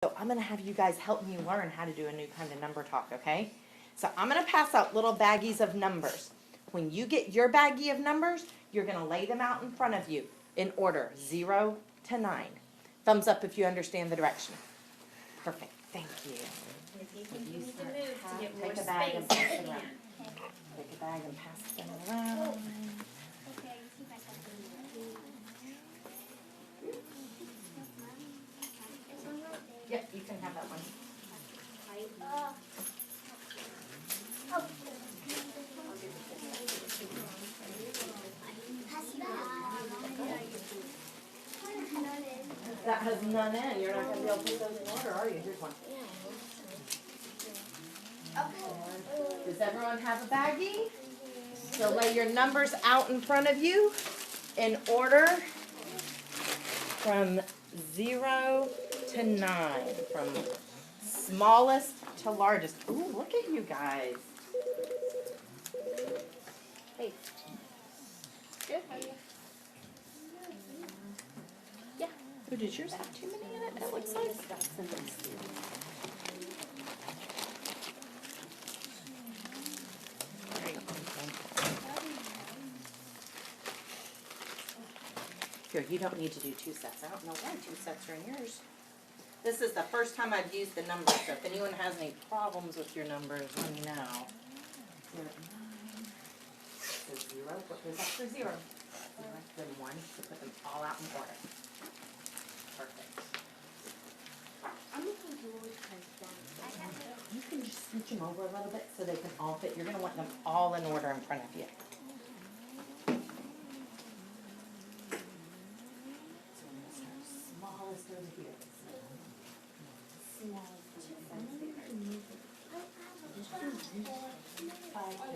So I'm gonna have you guys help me learn how to do a new kind of number talk, okay? So I'm gonna pass out little baggies of numbers. When you get your baggie of numbers, you're gonna lay them out in front of you in order, 0 to 9. Thumbs up if you understand the direction. Perfect, thank you. If you think you need to move to get more Take a bag and space, pass you it around. can. Take a bag and pass them around. Okay, see if I can do It's one right there. Yep, you can have that one. Pass it back. That has none in, you're not gonna be able to put those in order, are you? Here's one. Does everyone have a baggie? So lay your numbers out in front of you in order from 0 to 9, from smallest to largest. Ooh, look at you guys. Hey. Good, how are you? Yeah. Oh, did yours have too many in it? It looks like. Here, you don't need to do 2 sets. I don't know why 2 sets are in yours. This is the first time I've used the numbers, so if anyone has any problems with your numbers, let me know. 0 to 9. So 0, what goes after 0? 0, then 1, so put them all out in order. Perfect. I'm looking towards the You can just switch them over a little bit so they can all fit. You're going to want them all in order in front of you. So I'm going to start smallest over here.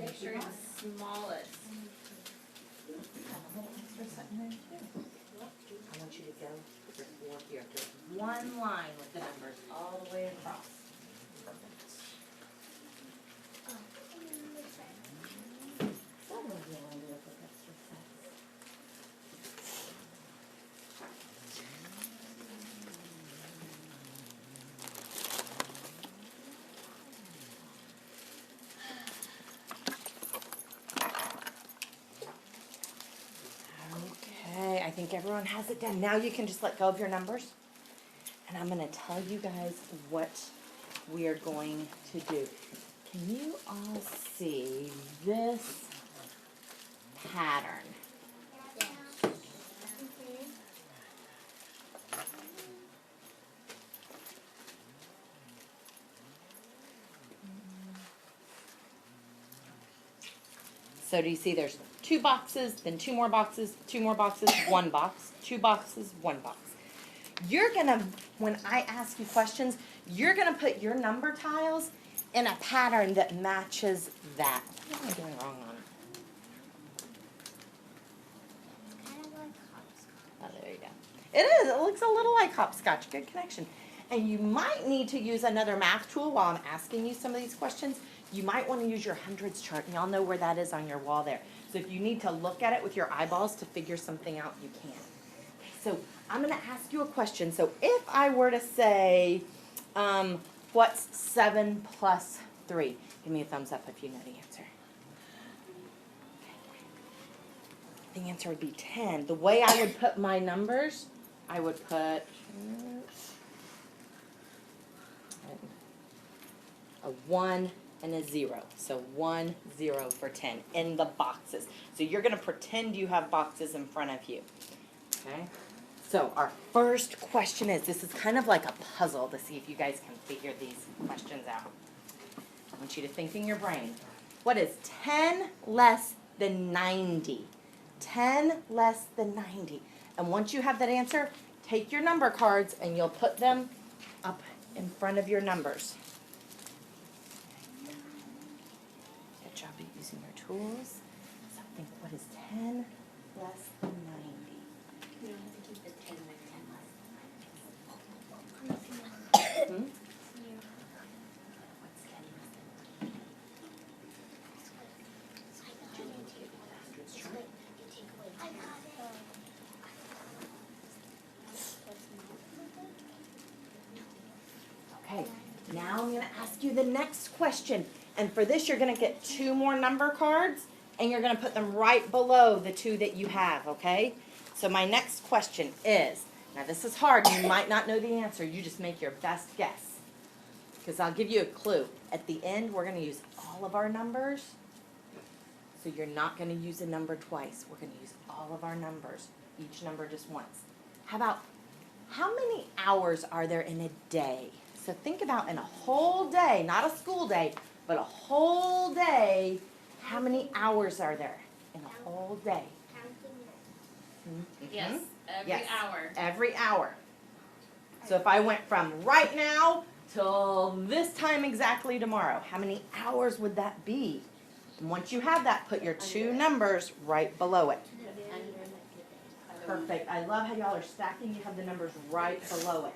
Make sure it's smallest. I want you to go your 4 here. Just one line with the numbers all the way across. Perfect. That would be a little bit of extra sets. Okay, I think everyone has it done. Now you can just let go of your numbers. And I'm going to tell you guys what we are going to do. Can you all see this pattern? So do you see there's 2 boxes, then 2 more boxes, 2 more boxes, 1 box, 2 boxes, 1 box. You're gonna, when I ask you questions, you're gonna put your number tiles in a pattern that matches that. What am I doing wrong on it? kind of like hopscotch. Oh, there you go. It is, it looks a little like hopscotch, good connection. And you might need to use another math tool while I'm asking you some of these questions. You might want to use your hundreds chart, and y'all know where that is on your wall there. So if you need to look at it with your eyeballs to figure something out, you can. So I'm going to ask you a question. So if I were to say, what's 7 plus 3? Give me a thumbs up if you know the answer. The answer would be 10. The way I would put my numbers, I would put a 1 and a 0. So 1, 0 for 10 in the boxes. So you're going to pretend you have boxes in front of you. Okay? So our first question is, this is kind of like a puzzle to see if you guys can figure these questions out. I want you to think in your brain. What is 10 less than 90? 10 less than 90. And once you have that answer, take your number cards and you'll put them up in front of your numbers. Good job at using your tools. So think, what is 10 less than 90? You don't have to keep the 10 there. Hmm? What's 10 less than 90? Do you need to get your baskets turned? I got it. Okay, now I'm gonna ask you the next question. And for this, you're gonna get 2 more number cards, and you're gonna put them right below the 2 that you have, okay? So my next question is, now this is hard, you might not know the answer, you just make your best guess. Because I'll give you a clue. At the end, we're gonna use all of our numbers. So you're not gonna use a number twice. We're gonna use all of our numbers, each number just once. How many hours are there in a day? So think about in a whole day, not a school day, but a whole day, how many hours are there in a whole day? Counting it. Yes, every Yes. hour. Every hour. So if I went from right now till this time exactly tomorrow, how many hours would that be? And once you have that, put your 2 numbers right below it. Perfect. I love how y'all are stacking. You have the numbers right below it.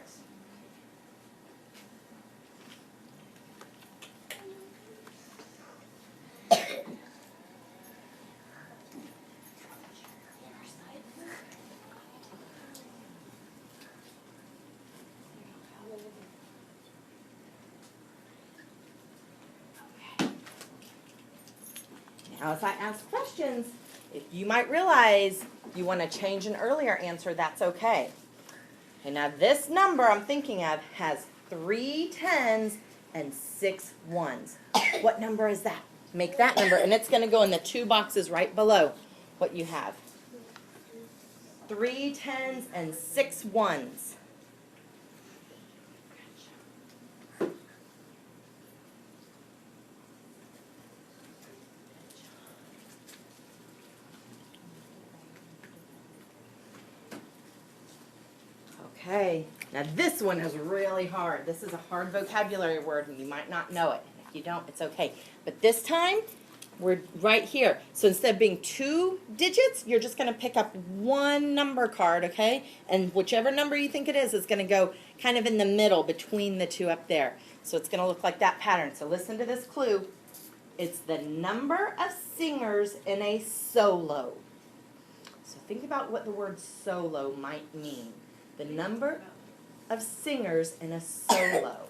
Now, if I ask questions, if you might realize you want to change an earlier answer, that's okay. Okay, now this number I'm thinking of has 3 10s and 6 1s. What number is that? Make that number, and it's going to go in the 2 boxes right below what you have. 3 10s and 6 1s. Okay, now this one is really hard. This is a hard vocabulary word and you might not know it. If you don't, it's okay. But this time, we're right here. So instead of being 2 digits, you're just going to pick up 1 number card, okay? And whichever number you think it is going to go kind of in the middle between the 2 up there. So it's going to look like that pattern. So listen to this clue. It's the number of singers in a solo. So think about what the word solo might mean. The number of singers in a solo.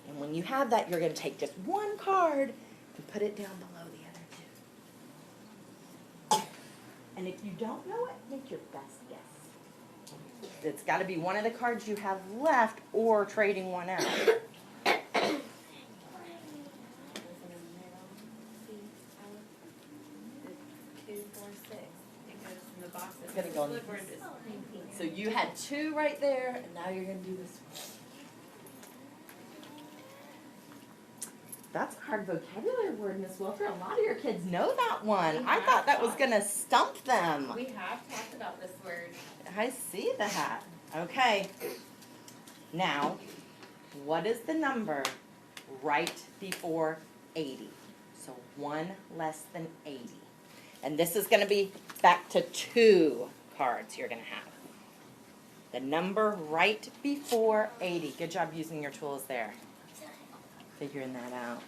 And when you have that, you're going to take just 1 card and put it down below the other 2. And if you don't know it, make your best guess. It's got to be one of the cards you have left or trading one out. 2, 4, 6. It goes in the boxes. It's gonna go in- Look where it is. So you had 2 right there, and now you're going to do this one. That's a hard vocabulary word, Miss Wilford. A lot of your kids know that one. I thought that was going to stump them. We have talked about this word. I see that. Okay. Now, what is the number right before 80? So 1 less than 80. And this is going to be back to 2 cards you're going to have. The number right before 80. Good job using your tools there. Figuring that out.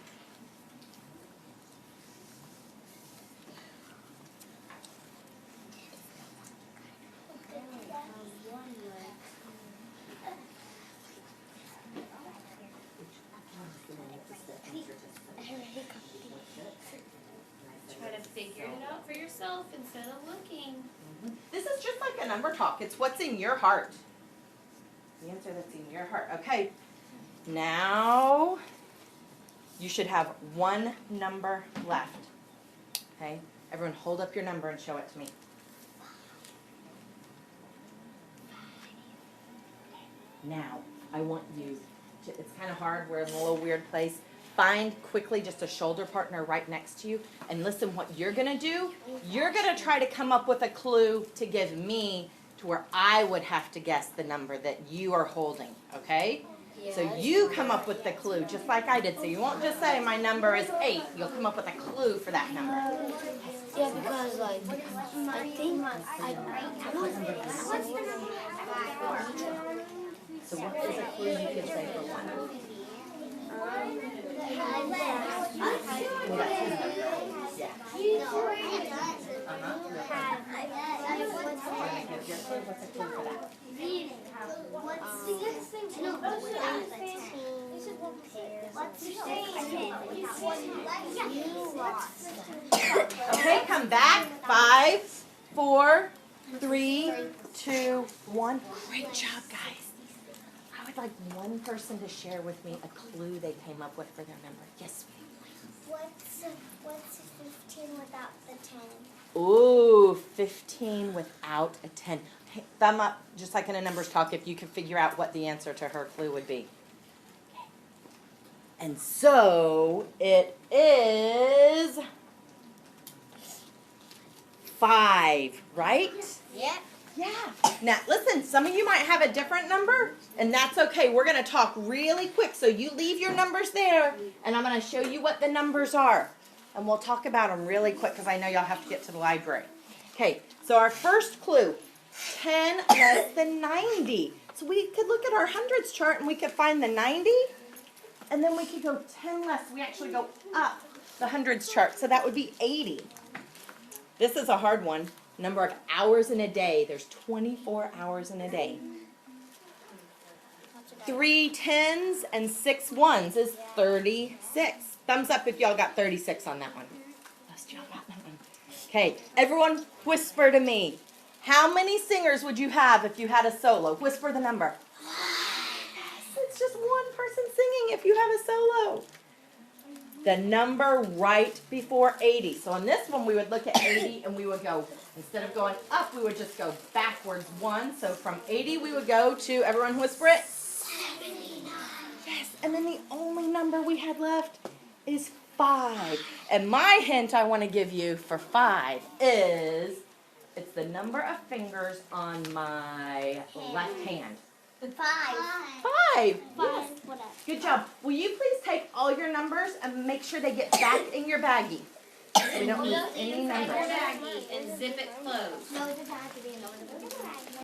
Try to figure it out for yourself instead of looking. This is just like a number talk. It's what's in your heart. The answer that's in your heart. Okay. Now, you should have 1 number left. Okay? Everyone hold up your number and show it to me. Now, I want you to, it's kind of hard, we're in a little weird place. Find quickly just a shoulder partner right next to you. And listen, what you're going to do, you're going to try to come up with a clue to give me to where I would have to guess the number that you are holding, okay? So you come up with the clue, just like I did. So you won't just say my number is 8. You'll come up with a clue for that number. Yeah, because like I think So what is a clue you can say for 1? Well, that's his number. Yeah. Uh-huh. What's a clue for that? Okay, come back. 5, 4, 3, 2, 1. Great job, guys. I would like one person to share with me a clue they came up with for their number. Yes, sweetie. What's 15 without the 10? Ooh, 15 without a 10. Hey, thumb up, just like in a numbers talk, if you can figure out what the answer to her clue would be. Okay. And so it is 5, right? Yeah. Yeah. Now, listen, some of you might have a different number, and that's okay. We're going to talk really quick, so you leave your numbers there, and I'm going to show you what the numbers are. And we'll talk about them really quick because I know y'all have to get to the library. Okay, so our first clue, 10 less than 90. So we could look at our hundreds chart and we could find the 90, and then we could go 10 less. We actually go up the hundreds chart, so that would be 80. This is a hard one. Number of hours in a day. There's 24 hours in a day. 3 10s and 6 1s is 36. Thumbs up if y'all got 36 on that one. Most y'all got that one. Okay, everyone whisper to me. How many singers would you have if you had a solo? Whisper the number. Yes, it's just one person singing if you have a solo. The number right before 80. So on this one, we would look at 80 and we would go, instead of going up, we would just go backwards 1. So from 80, we would go to, everyone whisper it. 79. Yes, and then the only number we had left is 5. And my hint I want to give you for 5 is, it's the number of fingers on my left hand. 5. 5. Yes. Whatever. Good job. Will you please take all your numbers and make sure they get back in your baggie? We don't need any numbers. Baggie and zip it closed. No, it doesn't have to be in the